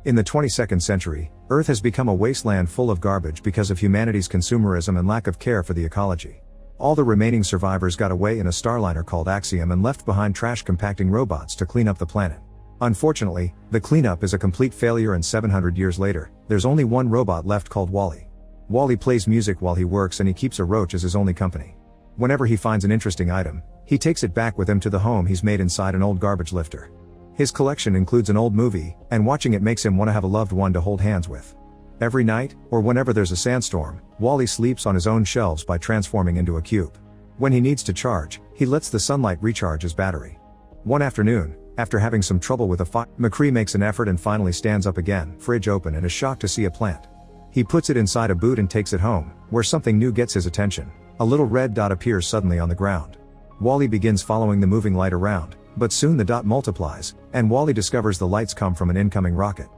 In the 22nd century, Earth has become a wasteland full of garbage because of humanity's consumerism and lack of care for the ecology. All the remaining survivors got away in a starliner called Axiom and left behind trash compacting robots to clean up the planet. Unfortunately, the cleanup is a complete failure, and 700 years later, there's only one robot left called Wally. Wally plays music while he works, and he keeps a roach as his only company. Whenever he finds an interesting item, he takes it back with him to the home he's made inside an old garbage lifter. His collection includes an old movie, and watching it makes him want to have a loved one to hold hands with. Every night, or whenever there's a sandstorm, Wally sleeps on his own shelves by transforming into a cube. When he needs to charge, he lets the sunlight recharge his battery. One afternoon, after having some trouble with a fire, McCree makes an effort and finally stands up again, fridge open, and is shocked to see a plant. He puts it inside a boot and takes it home, where something new gets his attention. A little red dot appears suddenly on the ground. Wally begins following the moving light around, but soon the dot multiplies, and Wally discovers the lights come from an incoming rocket.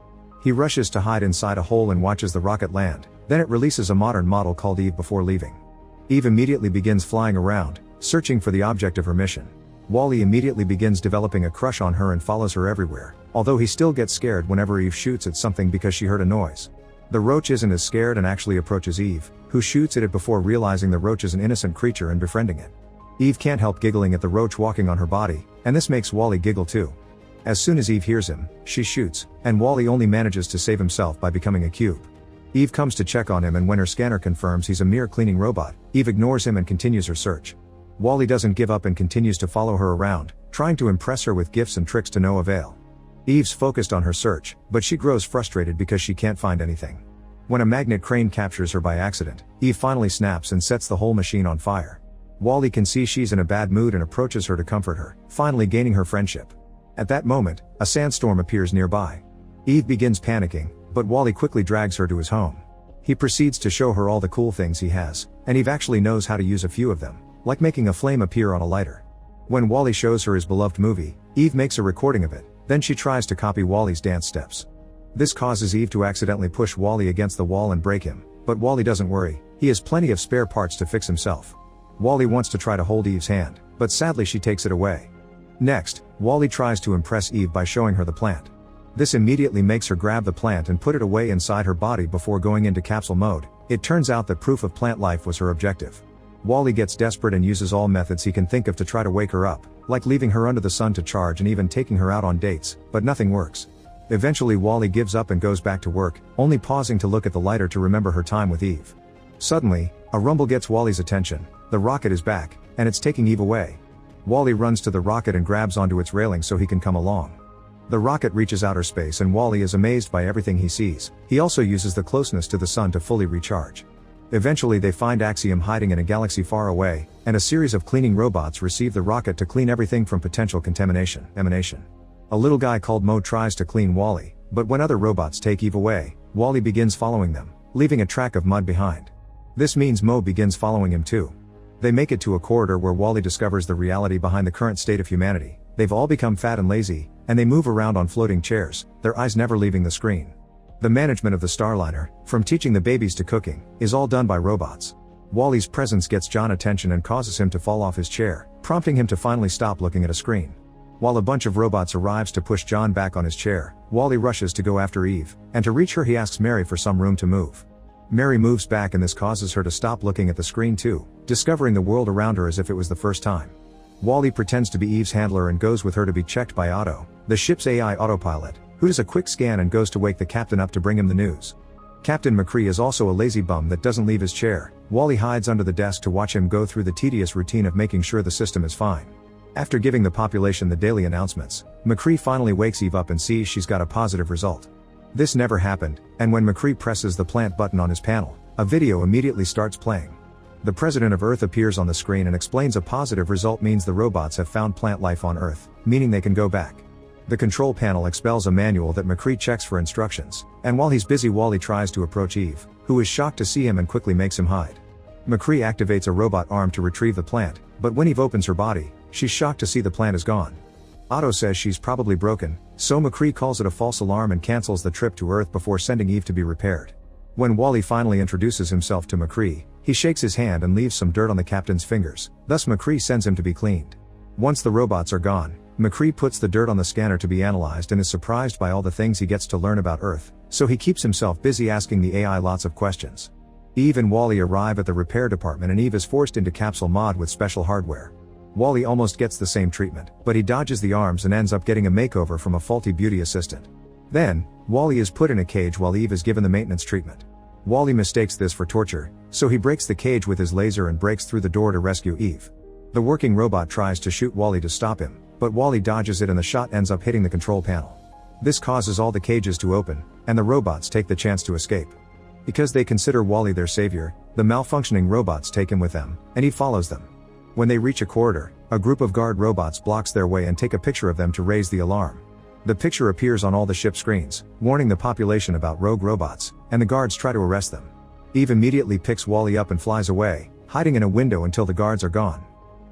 He rushes to hide inside a hole and watches the rocket land, then it releases a modern model called Eve before leaving. Eve immediately begins flying around, searching for the object of her mission. Wally immediately begins developing a crush on her and follows her everywhere, although he still gets scared whenever Eve shoots at something because she heard a noise. The roach isn't as scared and actually approaches Eve, who shoots at it before realizing the roach is an innocent creature and befriending it. Eve can't help giggling at the roach walking on her body, and this makes Wally giggle too. As soon as Eve hears him, she shoots, and Wally only manages to save himself by becoming a cube. Eve comes to check on him, and when her scanner confirms he's a mere cleaning robot, Eve ignores him and continues her search. Wally doesn't give up and continues to follow her around, trying to impress her with gifts and tricks to no avail. Eve's focused on her search, but she grows frustrated because she can't find anything. When a magnet crane captures her by accident, Eve finally snaps and sets the whole machine on fire. Wally can see she's in a bad mood and approaches her to comfort her, finally gaining her friendship. At that moment, a sandstorm appears nearby. Eve begins panicking, but Wally quickly drags her to his home. He proceeds to show her all the cool things he has, and Eve actually knows how to use a few of them, like making a flame appear on a lighter. When Wally shows her his beloved movie, Eve makes a recording of it, then she tries to copy Wally's dance steps. This causes Eve to accidentally push Wally against the wall and break him, but Wally doesn't worry, he has plenty of spare parts to fix himself. Wally wants to try to hold Eve's hand, but sadly she takes it away. Next, Wally tries to impress Eve by showing her the plant. This immediately makes her grab the plant and put it away inside her body before going into capsule mode. It turns out that proof of plant life was her objective. Wally gets desperate and uses all methods he can think of to try to wake her up, like leaving her under the sun to charge and even taking her out on dates, but nothing works. Eventually Wally gives up and goes back to work, only pausing to look at the lighter to remember her time with Eve. Suddenly, a rumble gets Wally's attention. The rocket is back, and it's taking Eve away. Wally runs to the rocket and grabs onto its railing so he can come along. The rocket reaches outer space and Wally is amazed by everything he sees. He also uses the closeness to the sun to fully recharge. Eventually they find Axiom hiding in a galaxy far away, and a series of cleaning robots receive the rocket to clean everything from potential contamination. A little guy called Mo tries to clean Wally, but when other robots take Eve away, Wally begins following them, leaving a track of mud behind. This means Mo begins following him too. They make it to a corridor where Wally discovers the reality behind the current state of humanity. They've all become fat and lazy, and they move around on floating chairs, their eyes never leaving the screen. The management of the Starliner, from teaching the babies to cooking, is all done by robots. Wally's presence gets John attention and causes him to fall off his chair, prompting him to finally stop looking at a screen. While a bunch of robots arrives to push John back on his chair, Wally rushes to go after Eve, and to reach her he asks Mary for some room to move. Mary moves back and this causes her to stop looking at the screen too, discovering the world around her as if it was the first time. Wally pretends to be Eve's handler and goes with her to be checked by Otto, the ship's AI autopilot, who does a quick scan and goes to wake the captain up to bring him the news. Captain McCree is also a lazy bum that doesn't leave his chair. Wally hides under the desk to watch him go through the tedious routine of making sure the system is fine. After giving the population the daily announcements, McCree finally wakes Eve up and sees she's got a positive result. This never happened, and when McCree presses the plant button on his panel, a video immediately starts playing. The president of Earth appears on the screen and explains a positive result means the robots have found plant life on Earth, meaning they can go back. The control panel expels a manual that McCree checks for instructions, and while he's busy Wally tries to approach Eve, who is shocked to see him and quickly makes him hide. McCree activates a robot arm to retrieve the plant, but when Eve opens her body, she's shocked to see the plant is gone. Otto says she's probably broken, so McCree calls it a false alarm and cancels the trip to Earth before sending Eve to be repaired. When Wally finally introduces himself to McCree, he shakes his hand and leaves some dirt on the captain's fingers, thus McCree sends him to be cleaned. Once the robots are gone, McCree puts the dirt on the scanner to be analyzed and is surprised by all the things he gets to learn about Earth, so he keeps himself busy asking the AI lots of questions. Eve and Wally arrive at the repair department and Eve is forced into capsule mod with special hardware. Wally almost gets the same treatment, but he dodges the arms and ends up getting a makeover from a faulty beauty assistant. Then, Wally is put in a cage while Eve is given the maintenance treatment. Wally mistakes this for torture, so he breaks the cage with his laser and breaks through the door to rescue Eve. The working robot tries to shoot Wally to stop him, but Wally dodges it and the shot ends up hitting the control panel. This causes all the cages to open, and the robots take the chance to escape. Because they consider Wally their savior, the malfunctioning robots take him with them, and he follows them. When they reach a corridor, a group of guard robots blocks their way and take a picture of them to raise the alarm. The picture appears on all the ship screens, warning the population about rogue robots, and the guards try to arrest them. Eve immediately picks Wally up and flies away, hiding in a window until the guards are gone.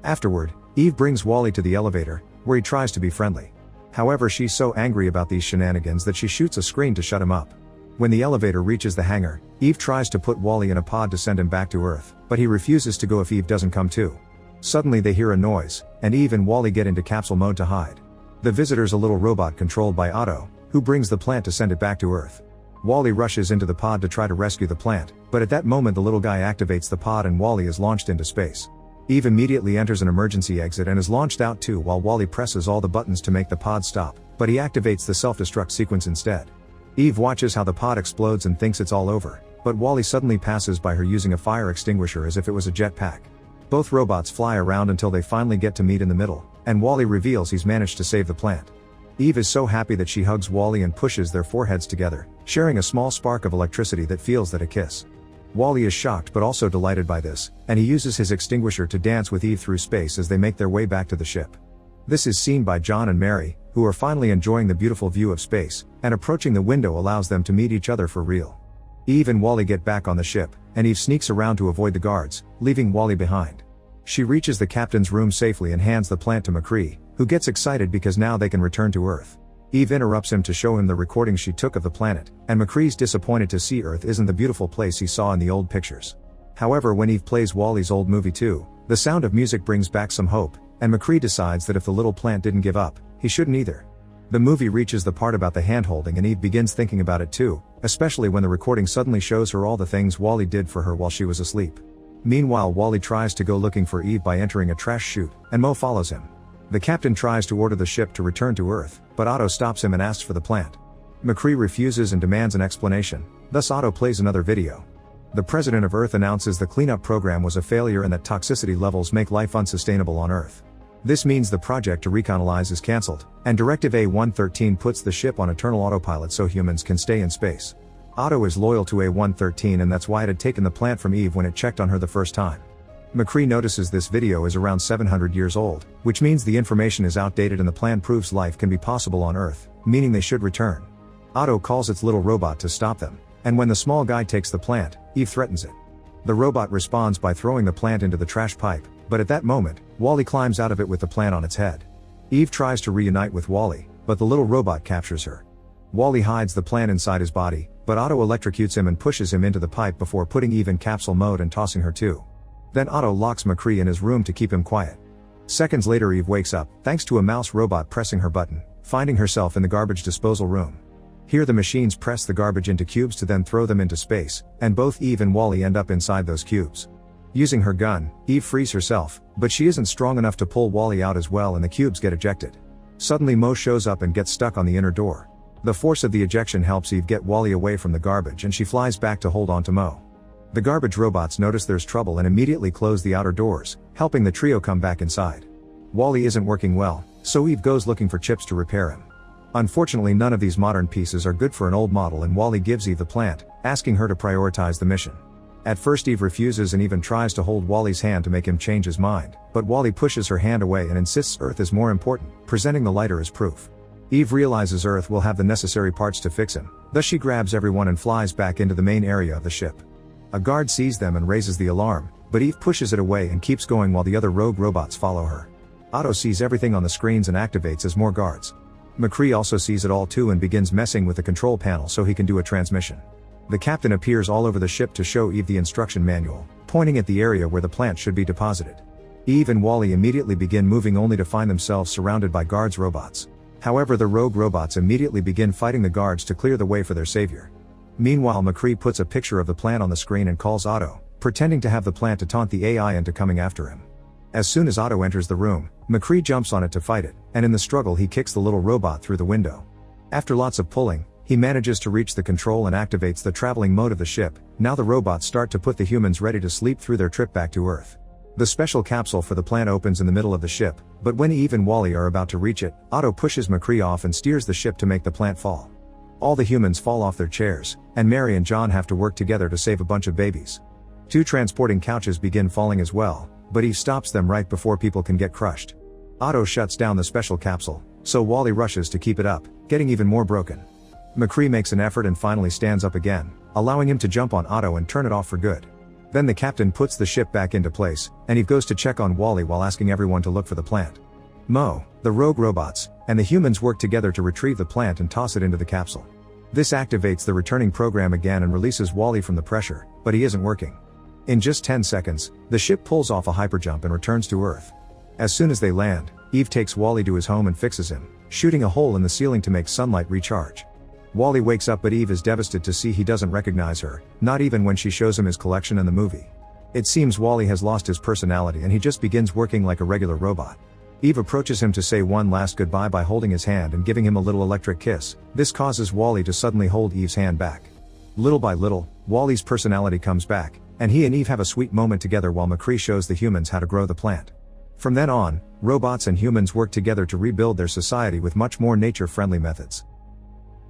Afterward, Eve brings Wally to the elevator, where he tries to be friendly. However, she's so angry about these shenanigans that she shoots a screen to shut him up. When the elevator reaches the hangar, Eve tries to put Wally in a pod to send him back to Earth, but he refuses to go if Eve doesn't come too. Suddenly they hear a noise, and Eve and Wally get into capsule mode to hide. The visitor's a little robot controlled by Otto, who brings the plant to send it back to Earth. Wally rushes into the pod to try to rescue the plant, but at that moment the little guy activates the pod and Wally is launched into space. Eve immediately enters an emergency exit and is launched out too while Wally presses all the buttons to make the pod stop, but he activates the self-destruct sequence instead. Eve watches how the pod explodes and thinks it's all over, but Wally suddenly passes by her using a fire extinguisher as if it was a jetpack. Both robots fly around until they finally get to meet in the middle, and Wally reveals he's managed to save the plant. Eve is so happy that she hugs Wally and pushes their foreheads together, sharing a small spark of electricity that feels that a kiss. Wally is shocked but also delighted by this, and he uses his extinguisher to dance with Eve through space as they make their way back to the ship. This is seen by John and Mary, who are finally enjoying the beautiful view of space, and approaching the window allows them to meet each other for real. Eve and Wally get back on the ship, and Eve sneaks around to avoid the guards, leaving Wally behind. She reaches the captain's room safely and hands the plant to McCree, who gets excited because now they can return to Earth. Eve interrupts him to show him the recording she took of the planet, and McCree's disappointed to see Earth isn't the beautiful place he saw in the old pictures. However, when Eve plays Wally's old movie too, the sound of music brings back some hope, and McCree decides that if the little plant didn't give up, he shouldn't either. The movie reaches the part about the hand-holding and Eve begins thinking about it too, especially when the recording suddenly shows her all the things Wally did for her while she was asleep. Meanwhile, Wally tries to go looking for Eve by entering a trash chute, and Mo follows him. The captain tries to order the ship to return to Earth, but Otto stops him and asks for the plant. McCree refuses and demands an explanation, thus Otto plays another video. The president of Earth announces the cleanup program was a failure and that toxicity levels make life unsustainable on Earth. This means the project to recolonize is cancelled, and Directive A113 puts the ship on eternal autopilot so humans can stay in space. Otto is loyal to A113 and that's why it had taken the plant from Eve when it checked on her the first time. McCree notices this video is around 700 years old, which means the information is outdated and the plan proves life can be possible on Earth, meaning they should return. Otto calls its little robot to stop them, and when the small guy takes the plant, Eve threatens it. The robot responds by throwing the plant into the trash pipe, but at that moment, Wally climbs out of it with the plant on its head. Eve tries to reunite with Wally, but the little robot captures her. Wally hides the plant inside his body, but Otto electrocutes him and pushes him into the pipe before putting Eve in capsule mode and tossing her too. Then Otto locks McCree in his room to keep him quiet. Seconds later Eve wakes up, thanks to a mouse robot pressing her button, finding herself in the garbage disposal room. Here the machines press the garbage into cubes to then throw them into space, and both Eve and Wally end up inside those cubes. Using her gun, Eve frees herself, but she isn't strong enough to pull Wally out as well and the cubes get ejected. Suddenly Mo shows up and gets stuck on the inner door. The force of the ejection helps Eve get Wally away from the garbage and she flies back to hold on to Mo. The garbage robots notice there's trouble and immediately close the outer doors, helping the trio come back inside. Wally isn't working well, so Eve goes looking for chips to repair him. Unfortunately, none of these modern pieces are good for an old model and Wally gives Eve the plant, asking her to prioritize the mission. At first Eve refuses and even tries to hold Wally's hand to make him change his mind, but Wally pushes her hand away and insists Earth is more important, presenting the lighter as proof. Eve realizes Earth will have the necessary parts to fix him, thus she grabs everyone and flies back into the main area of the ship. A guard sees them and raises the alarm, but Eve pushes it away and keeps going while the other rogue robots follow her. Otto sees everything on the screens and activates as more guards. McCree also sees it all too and begins messing with the control panel so he can do a transmission. The captain appears all over the ship to show Eve the instruction manual, pointing at the area where the plant should be deposited. Eve and Wally immediately begin moving only to find themselves surrounded by guards robots. However, the rogue robots immediately begin fighting the guards to clear the way for their savior. Meanwhile, McCree puts a picture of the plant on the screen and calls Otto, pretending to have the plant to taunt the AI into coming after him. As soon as Otto enters the room, McCree jumps on it to fight it, and in the struggle he kicks the little robot through the window. After lots of pulling, he manages to reach the control and activates the traveling mode of the ship. Now the robots start to put the humans ready to sleep through their trip back to Earth. The special capsule for the plant opens in the middle of the ship, but when Eve and Wally are about to reach it, Otto pushes McCree off and steers the ship to make the plant fall. All the humans fall off their chairs, and Mary and John have to work together to save a bunch of babies. 2 transporting couches begin falling as well, but Eve stops them right before people can get crushed. Otto shuts down the special capsule, so Wally rushes to keep it up, getting even more broken. McCree makes an effort and finally stands up again, allowing him to jump on Otto and turn it off for good. Then the captain puts the ship back into place, and Eve goes to check on Wally while asking everyone to look for the plant. Mo, the rogue robots, and the humans work together to retrieve the plant and toss it into the capsule. This activates the returning program again and releases Wally from the pressure, but he isn't working. In just 10 seconds, the ship pulls off a hyperjump and returns to Earth. As soon as they land, Eve takes Wally to his home and fixes him, shooting a hole in the ceiling to make sunlight recharge. Wally wakes up, but Eve is devastated to see he doesn't recognize her, not even when she shows him his collection in the movie. It seems Wally has lost his personality and he just begins working like a regular robot. Eve approaches him to say one last goodbye by holding his hand and giving him a little electric kiss. This causes Wally to suddenly hold Eve's hand back. Little by little, Wally's personality comes back, and he and Eve have a sweet moment together while McCree shows the humans how to grow the plant. From then on, robots and humans work together to rebuild their society with much more nature-friendly methods.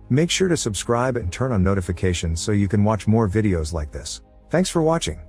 Make sure to subscribe and turn on notifications so you can watch more videos like this. Thanks for watching.